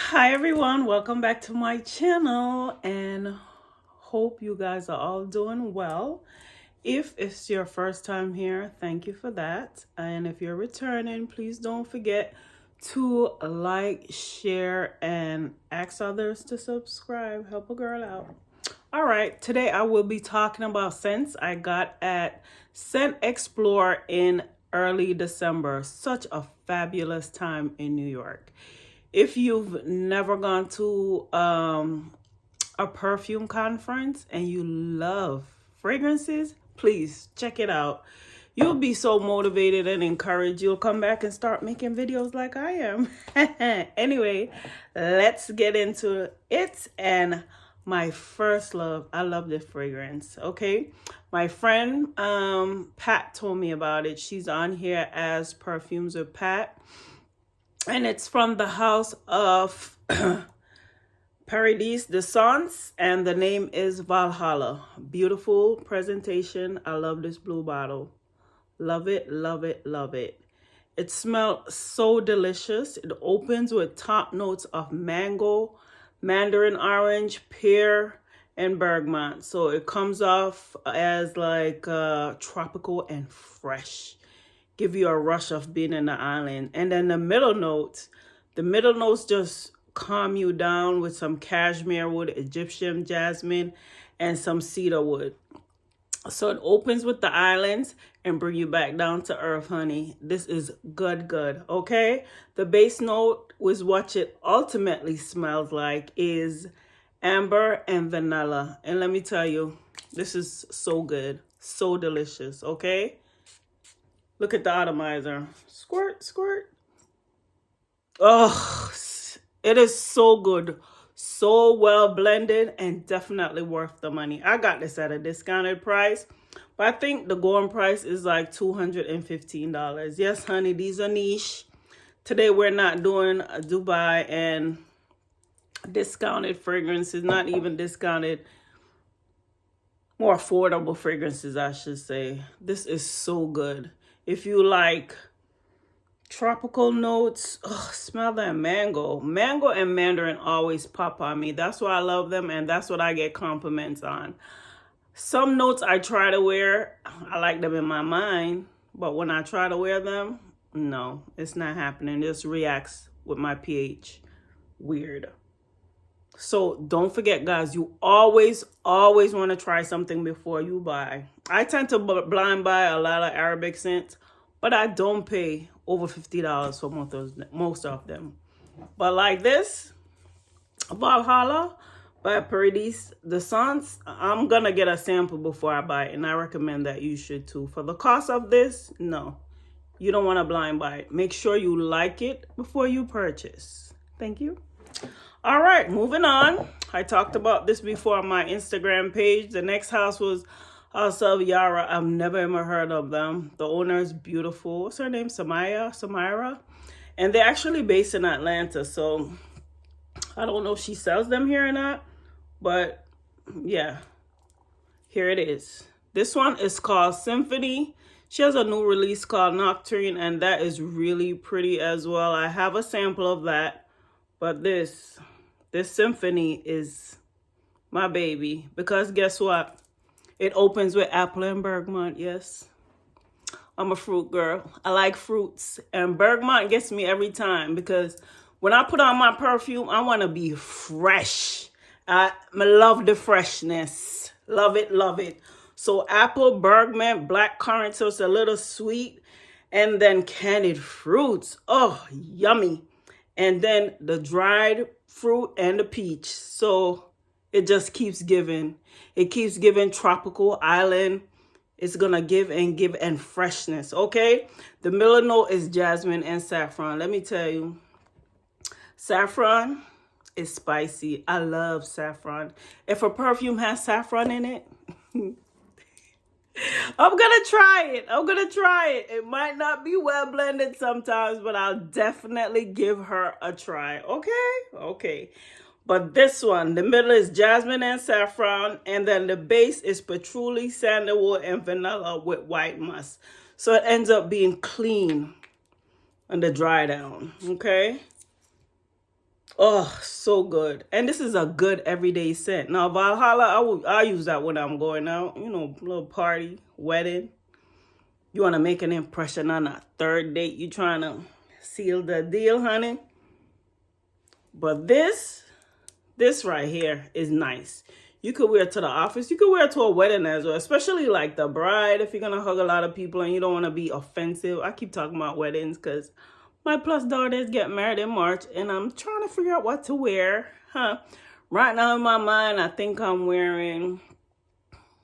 Hi everyone, welcome back to my channel and hope you guys are all doing well. If it's your first time here, thank you for that. And if you're returning, please don't forget to like, share, and ask others to subscribe. Help a girl out. All right, today I will be talking about scents I got at ScentXplore in early December. Such a fabulous time in New York. If you've never gone to a perfume conference and you love fragrances, please check it out. You'll be so motivated and encouraged. You'll come back and start making videos like I am. Anyway, let's get into it. And my first love, I love this fragrance. Okay, my friend Pat told me about it. She's on here as Perfumes with Pat, and it's from the house of Paradis de Sens, and the name is Valhalla. Beautiful presentation. I love this blue bottle. Love it, love it, love it. It smells so delicious. It opens with top notes of mango, mandarin orange, pear, and bergamot. So it comes off as like tropical and fresh. Give you a rush of being in the island. And then the middle notes just calm you down with some cashmere wood, Egyptian jasmine, and some cedar wood. So it opens with the islands and bring you back down to earth, honey. This is good, okay? The base note was what it ultimately smells like is amber and vanilla. And let me tell you, this is so good, so delicious, okay? Look at the atomizer. Squirt, squirt. Oh, it is so good. So well blended and definitely worth the money. I got this at a discounted price, but I think the going price is like $215. Yes, honey, these are niche. Today we're not doing a Dubai and discounted fragrances, not even discounted, more affordable fragrances, I should say. This is so good. If you like tropical notes, smell that mango. Mango and mandarin always pop on me. That's why I love them, and that's what I get compliments on. Some notes I try to wear, I like them in my mind, but when I try to wear them, no, it's not happening. It just reacts with my pH. Weird. So don't forget, guys, you always want to try something before you buy. I tend to blind buy a lot of Arabic scents, but I don't pay over $50 for most of them. But like this, Valhalla by Paradis de Sens, I'm going to get a sample before I buy it, and I recommend that you should too. For the cost of this, no, you don't want to blind buy it. Make sure you like it before you purchase. Thank you. All right, moving on. I talked about this before on my Instagram page. The next house was House of Yara. I've never ever heard of them. The owner is beautiful. What's her name? Samira. And they're actually based in Atlanta. So I don't know if she sells them here or not. But yeah, here it is. This one is called Symphony. She has a new release called Nocturne, and that is really pretty as well. I have a sample of that. But this Symphony is my baby, because guess what? It opens with apple and bergamot. Yes, I'm a fruit girl. I like fruits, and bergamot gets me every time, because when I put on my perfume, I want to be fresh. I love the freshness. Love it, love it. So apple, bergamot, blackcurrant, so it's a little sweet, and then candied fruits. Oh, yummy. And then the dried fruit and the peach. So it just keeps giving. It keeps giving tropical island. It's going to give and freshness, okay? The middle note is jasmine and saffron. Let me tell you, saffron is spicy. I love saffron. If a perfume has saffron in it, I'm going to try it. I'm going to try it. It might not be well blended sometimes, but I'll definitely give her a try. Okay? Okay. But this one, the middle is jasmine and saffron, and then the base is patchouli, sandalwood, and vanilla with white musk. So it ends up being clean on the dry down. Okay? Oh, so good. And this is a good everyday scent. Now, Valhalla, I use that when I'm going out, you know, little party, wedding. You want to make an impression on a third date. You trying to seal the deal, honey. But this right here is nice. You could wear it to the office. You could wear it to a wedding as well, especially like the bride if you're going to hug a lot of people and you don't want to be offensive. I keep talking about weddings because my plus daughters get married in March and I'm trying to figure out what to wear. Right now in my mind, I think I'm wearing,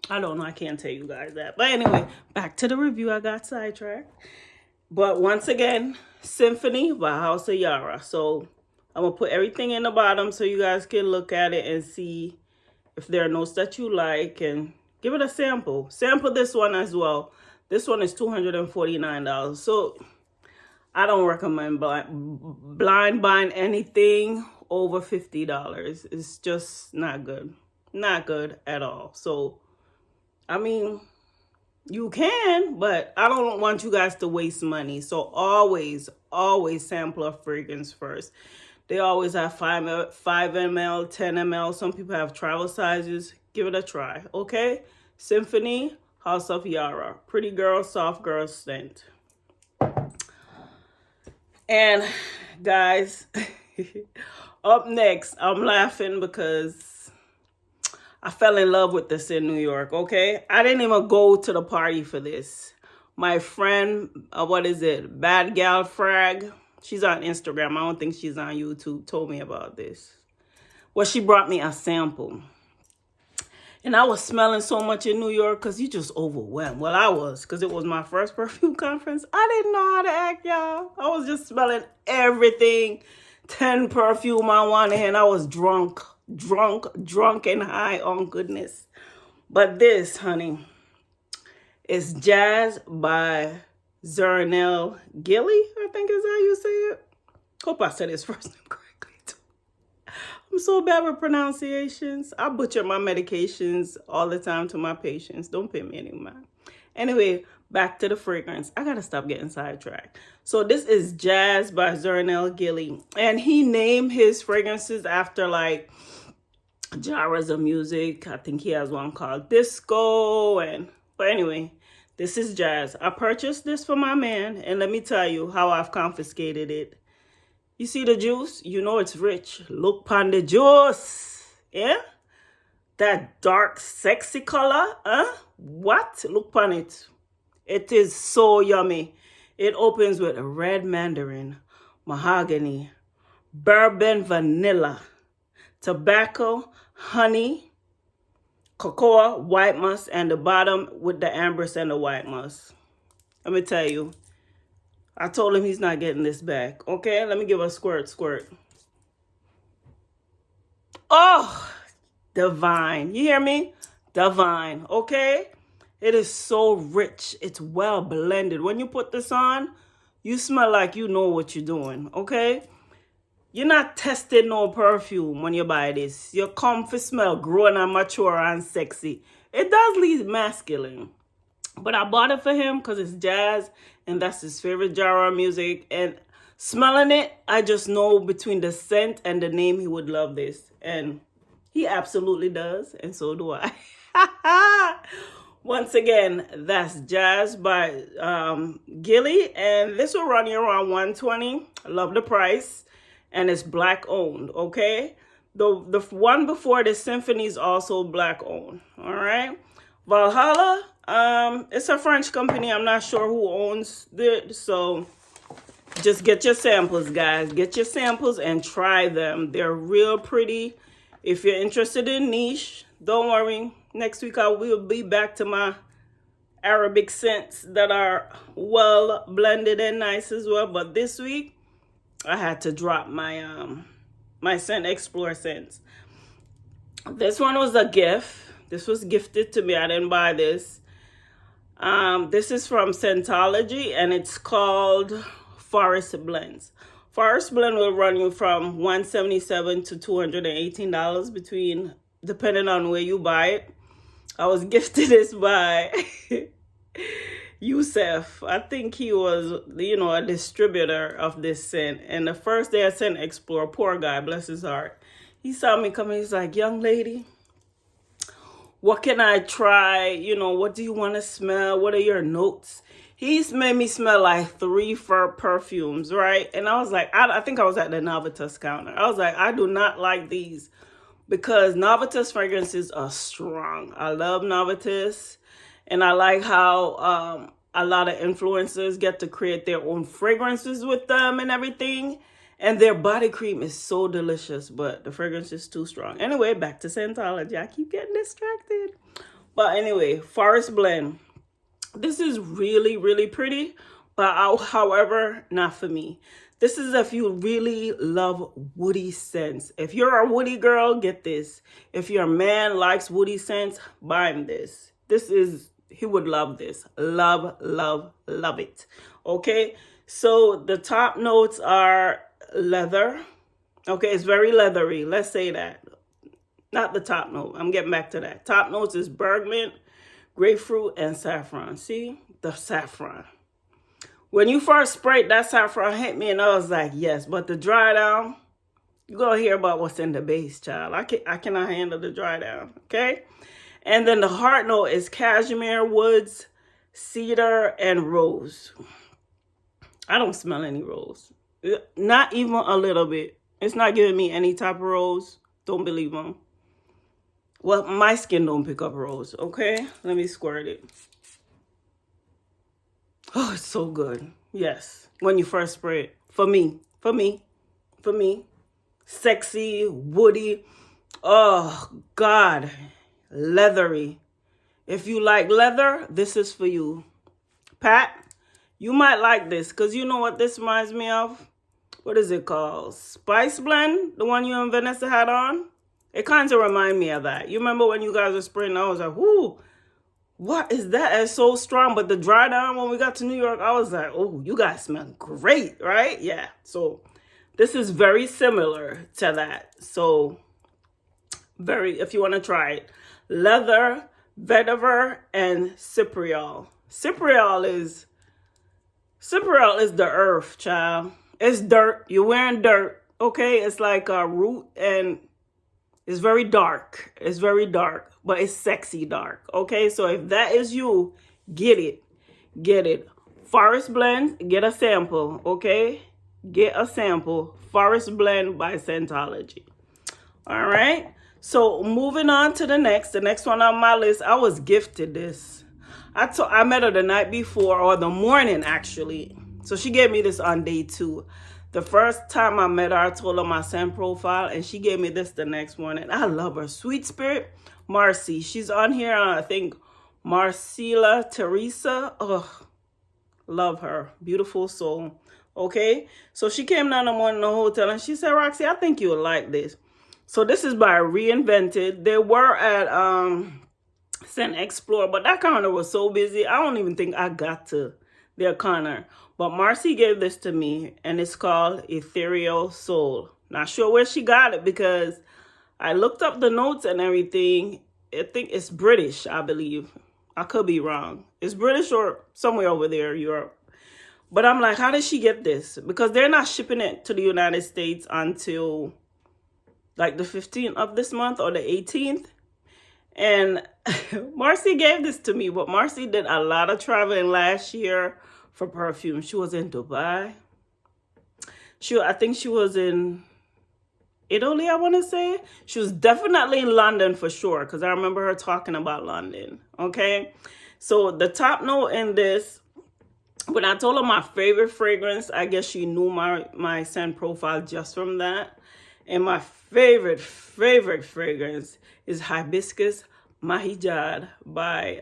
I don't know, I can't tell you guys that. But anyway, back to the review. I got sidetracked. But once again, Symphony by House of Yara. So I'm going to put everything in the bottom so you guys can look at it and see if there are notes that you like and give it a sample. Sample this one as well. This one is $249. So I don't recommend blind buying anything over $50. It's just not good. Not good at all. So, I mean, you can, but I don't want you guys to waste money. So always sample a fragrance first. They always have 5 ml, 10 ml. Some people have travel sizes. Give it a try, okay? Symphony, House of Yara. Pretty girl, soft girl scent. And guys, up next, I'm laughing because I fell in love with this in New York, okay? I didn't even go to the party for this. My friend, what is it? Bad Gal Frag. She's on Instagram. I don't think she's on YouTube. Told me about this. Well, she brought me a sample. And I was smelling so much in New York because you just overwhelmed. Well, I was because it was my first perfume conference. I didn't know how to act, y'all. I was just smelling everything. 10 perfume on one hand. I was drunk and high on goodness. But this, honey, is Jazz by Zernel Gilly, I think is how you say it. Hope I said his first name correctly too. I'm so bad with pronunciations. I butcher my medications all the time to my patients. Don't pay me any mind. Anyway, back to the fragrance. I gotta stop getting sidetracked. So this is Jazz by Zernel Gilly. And he named his fragrances after like genres of music. I think he has one called Disco. But anyway, this is Jazz. I purchased this for my man, and let me tell you how I've confiscated it. You see the juice? You know it's rich. Look upon the juice. Yeah? That dark, sexy color. What? Look upon it. It is so yummy. It opens with red mandarin, mahogany, bourbon vanilla, tobacco, honey, cocoa, white musk, and the bottom with the ambergris and the white musk. Let me tell you, I told him he's not getting this back. Okay, let me give a squirt. Oh, divine. You hear me? Divine, okay? It is so rich. It's well blended. When you put this on, you smell like you know what you're doing, okay? You're not testing no perfume when you buy this. Your comfy smell grown and mature and sexy. It does leave masculine. But I bought it for him because it's jazz and that's his favorite genre of music. And smelling it, I just know between the scent and the name he would love this. And he absolutely does. And so do I. Once again, that's Jazz by Gilly. And this will run you around $120. I love the price. And it's black owned, okay? The one before the Symphony is also black owned, all right? Valhalla, it's a French company. I'm not sure who owns it, so just get your samples, guys. Get your samples and try them. They're real pretty. If you're interested in niche, don't worry. Next week I will be back to my Arabic scents that are well blended and nice as well. But this week, I had to drop my my ScentXplore scents. This one was a gift. This was gifted to me. I didn't buy this. This is from Scentology and it's called Forest Blends. Forest Blend will run you from $177 to $218 between, depending on where you buy it. I was gifted this by Yusef. I think he was, a distributor of this scent. And the first day I ScentXplore, poor guy, bless his heart, he saw me coming. He's like, young lady, what can I try? What do you want to smell? What are your notes? He's made me smell like 3 perfumes, right? And I was like, I think I was at the Novitas counter. I was like, I do not like these because Novitas fragrances are strong. I love Novitas. And I like how a lot of influencers get to create their own fragrances with them and everything. And their body cream is so delicious, but the fragrance is too strong. Anyway, back to Scentology. I keep getting distracted. But anyway, Forest Blend. This is really, really pretty, but however, not for me. This is if you really love woody scents. If you're a woody girl, get this. If your man likes woody scents, buy him this. He would love this. Love, love, love it. Okay, so the top notes are leather. Okay, it's very leathery. Let's say that. Not the top note. I'm getting back to that. Top notes is bergamot, grapefruit, and saffron. See? The saffron. When you first sprayed, that saffron hit me and I was like, yes. But the dry down, you're going to hear about what's in the base, child. I cannot handle the dry down. Okay? And then the heart note is cashmere, woods, cedar, and rose. I don't smell any rose. Not even a little bit. It's not giving me any type of rose. Don't believe them. Well, my skin don't pick up rose, okay? Let me squirt it. Oh, it's so good. Yes. When you first spray it. For me. Sexy, woody. Oh, God. Leathery. If you like leather, this is for you. Pat, you might like this because you know what this reminds me of? What is it called? Spice Blend? The one you and Vanessa had on? It kind of remind me of that. You remember when you guys were spraying? I was like, "Whoo, what is that? It's so strong." But the dry down when we got to New York, I was like, "Oh, you guys smell great, right?" Yeah. So this is very similar to that. So if you want to try it, leather, vetiver, and cypriol. Cypriol is the earth, child. It's dirt. You're wearing dirt. Okay, it's like a root and it's very dark. It's very dark, but it's sexy dark. Okay, so if that is you, get it. Get it. Forest Blend, get a sample. Okay, get a sample. Forest Blend by Scentology. All right. So moving on to the next one on my list, I was gifted this. I met her the night before or the morning actually. So she gave me this on day 2. The first time I met her, I told her my scent profile, and she gave me this the next morning. I love her. Sweet Spirit Marcy. She's on here, I think, Marcela Teresa. Oh, love her. Beautiful soul. Okay? So she came down the morning in the hotel, and she said, Roxy, I think you would like this. So this is by Reinvented. They were at ScentXplore, but that counter was so busy, I don't even think I got to their counter. But Marcy gave this to me, and it's called Ethereal Soul. Not sure where she got it because I looked up the notes and everything. I think it's British, I believe. I could be wrong. It's British or somewhere over there, Europe. But I'm like, how did she get this? Because they're not shipping it to the United States until like the 15th of this month or the 18th. And Marcy gave this to me, but Marcy did a lot of traveling last year for perfume. She was in Dubai. I think she was in Italy, I want to say. She was definitely in London for sure, because I remember her talking about London. Okay, so the top note in this, when I told her my favorite fragrance, I guess she knew my scent profile just from that. And my favorite fragrance is Hibiscus Mahijad by,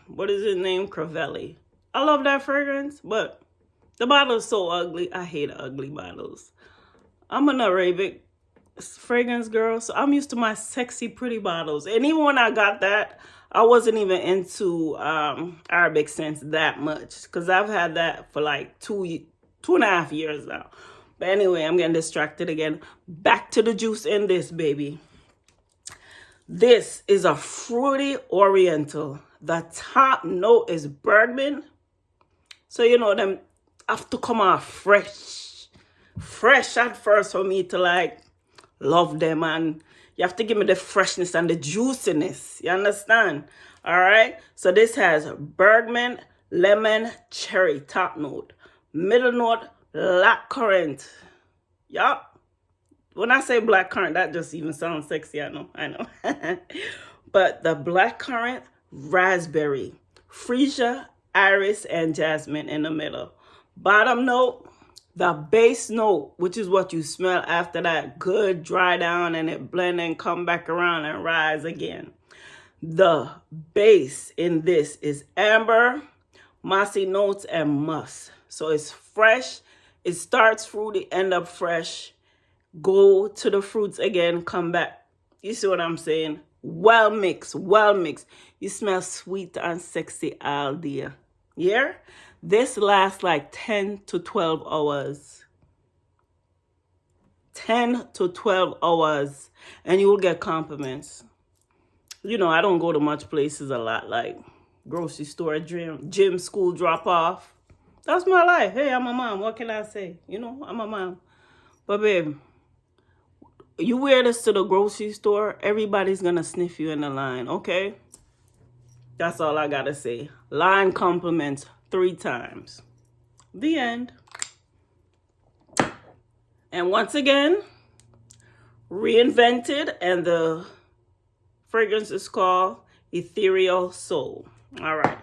what is his name? Crivelli. I love that fragrance, but the bottle is so ugly. I hate ugly bottles. I'm an Arabic fragrance girl, so I'm used to my sexy, pretty bottles. And even when I got that, I wasn't even into Arabic scents that much, because I've had that for like 2.5 years now. But anyway, I'm getting distracted again. Back to the juice in this, baby. This is a fruity oriental. The top note is bergamot. So, you know, them have to come out fresh. Fresh at first for me to like love them. And you have to give me the freshness and the juiciness. You understand? All right. So this has bergamot, lemon, cherry, top note. Middle note, blackcurrant. Yup. When I say blackcurrant, that just even sounds sexy. I know. But the blackcurrant, raspberry, freesia, iris, and jasmine in the middle. Bottom note, the base note, which is what you smell after that good dry down and it blend and come back around and rise again. The base in this is amber, mossy notes, and musk. So it's fresh. It starts fruity, end up fresh. Go to the fruits again, come back. You see what I'm saying? Well mixed, well mixed. You smell sweet and sexy all day. Yeah? This lasts like 10 to 12 hours. 10 to 12 hours. And you will get compliments. You know, I don't go to much places a lot, like grocery store, gym, school drop off. That's my life. Hey, I'm a mom. What can I say? You know, I'm a mom. But babe, you wear this to the grocery store, everybody's going to sniff you in the line, okay? That's all I got to say. Line compliments 3 times. The end. And once again, reinvented, and the fragrance is called Ethereal Soul. All right.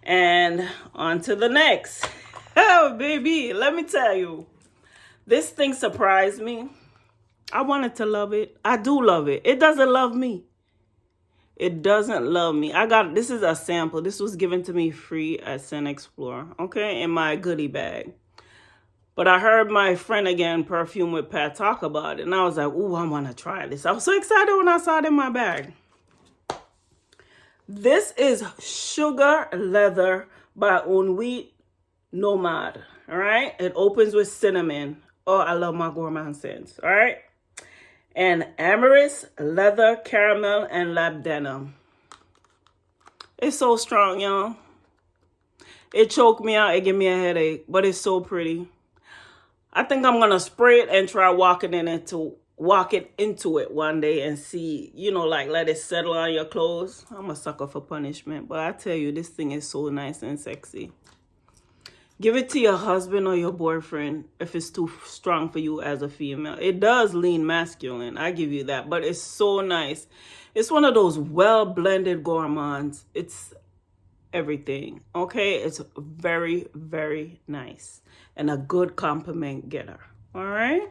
And on to the next. Oh, baby, let me tell you. This thing surprised me. I wanted to love it. I do love it. It doesn't love me. It doesn't love me. This is a sample. This was given to me free at ScentXplore, okay, in my goodie bag. But I heard my friend again, Perfume with Pat, talk about it. And I was like, ooh, I want to try this. I was so excited when I saw it in my bag. This is Sugar Leather by Unwheat Nomad, all right? It opens with cinnamon. Oh, I love my gourmand scents, all right? And Amyris, Leather, Caramel, and Labdanum. It's so strong, y'all. It choked me out. It gave me a headache, but it's so pretty. I think I'm going to spray it and try walking into it one day and see, you know, like let it settle on your clothes. I'm a sucker for punishment, but I tell you, this thing is so nice and sexy. Give it to your husband or your boyfriend if it's too strong for you as a female. It does lean masculine, I give you that, but it's so nice. It's one of those well-blended gourmands. It's everything, okay? It's very, very nice and a good compliment getter, all right?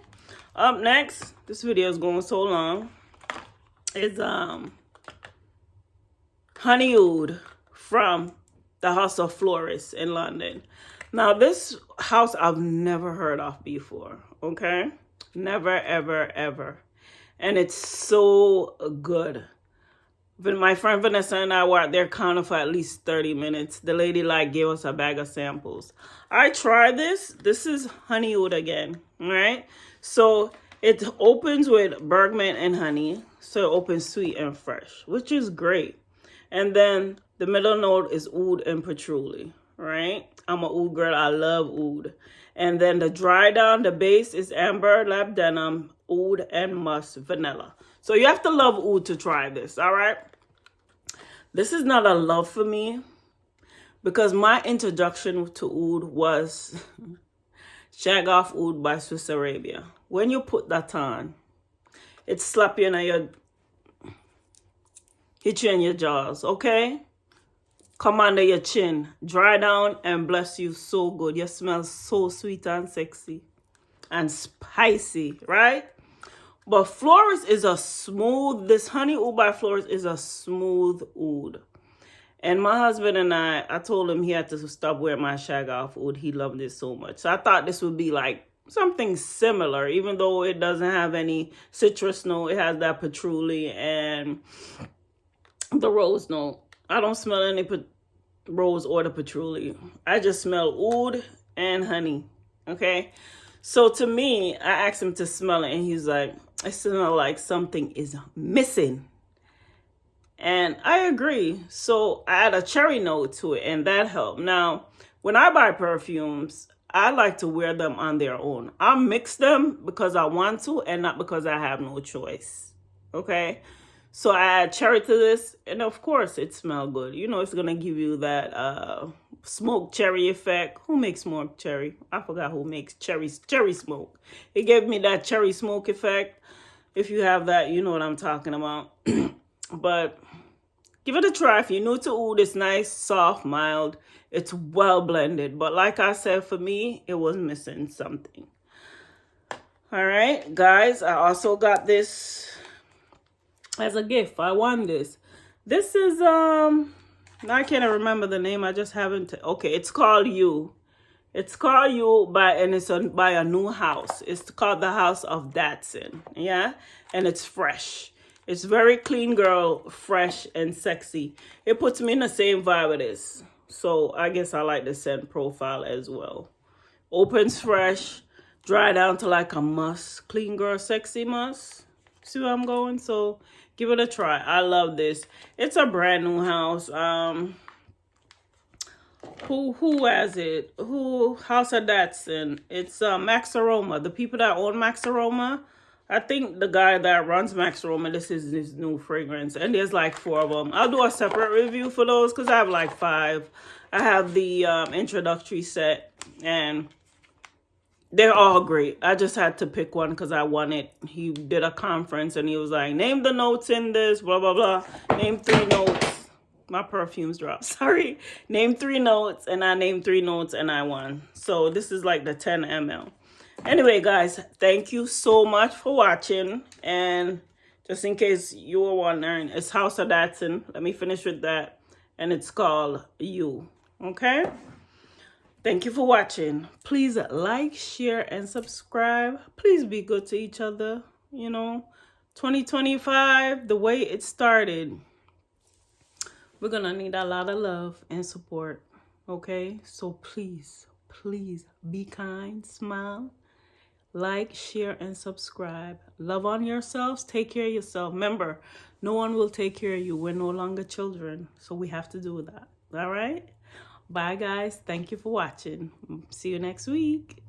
Up next, this video is going so long, is Honey Oud from the House of Florists in London. Now, this house I've never heard of before, okay? Never, ever, ever. And it's so good. My friend Vanessa and I were at their counter for at least 30 minutes. The lady gave us a bag of samples. I tried this. This is Honey Oud again, all right? So it opens with bergamot and honey. So it opens sweet and fresh, which is great. And then the middle note is oud and patchouli, right? I'm a oud girl. I love oud. And then the dry down, the base is amber, labdanum, oud, and musk, vanilla. So you have to love oud to try this, all right? This is not a love for me because my introduction to oud was Shag Off Oud by Swiss Arabia. When you put that on, it slap you in hit you in your jaws, okay? Come under your chin, dry down, and bless you so good. You smell so sweet and sexy and spicy, right? But Florist is this Honey Oud by Florist is a smooth oud. And my husband and I told him he had to stop wearing my Shag Off Oud. He loved it so much. So I thought this would be like something similar, even though it doesn't have any citrus note. It has that patchouli and the rose note. I don't smell any rose or the patchouli. I just smell oud and honey, okay? So to me, I asked him to smell it, and he's like, I smell like something is missing. And I agree. So I add a cherry note to it, and that helped. Now, when I buy perfumes, I like to wear them on their own. I mix them because I want to and not because I have no choice. Okay? So I add cherry to this, and of course it smells good. You know, it's gonna give you that smoked cherry effect. Who makes smoked cherry? I forgot who makes cherry smoke. It gave me that cherry smoke effect. If you have that, you know what I'm talking about. But give it a try. If you're new to oud, it's nice, soft, mild. It's well blended. But like I said, for me, it was missing something. All right, guys, I also got this as a gift. I won this. This is I can't remember the name. I just haven't. Okay, it's called You. It's called You and it's by a new house. It's called the House of Datsun. Yeah, and it's fresh. It's very clean, girl, fresh and sexy. It puts me in the same vibe it is. So I guess I like the scent profile as well. Opens fresh, dry down to like a musk. Clean girl, sexy musk. See where I'm going? So give it a try. I love this. It's a brand new house. Who has it? House of Datsun? It's Max Aroma. The people that own Max Aroma. I think the guy that runs Max Aroma, this is his new fragrance. And there's like 4 of them. I'll do a separate review for those because I have like 5. I have the introductory set. And they're all great. I just had to pick one because I won it. He did a conference and he was like, name the notes in this, blah, blah, blah. Name 3 notes. My perfumes dropped. Sorry. Name 3 notes. And I named 3 notes and I won. So this is like the 10 ml. Anyway, guys, thank you so much for watching. And just in case you were wondering, it's House of Datsun. Let me finish with that. And it's called You. Okay? Thank you for watching. Please like, share, and subscribe. Please be good to each other. You know, 2025, the way it started, we're going to need a lot of love and support. Okay? So please, please be kind, smile. Like, share, and subscribe. Love on yourselves. Take care of yourself. Remember, no one will take care of you. We're no longer children. So we have to do that. All right? Bye, guys. Thank you for watching. See you next week.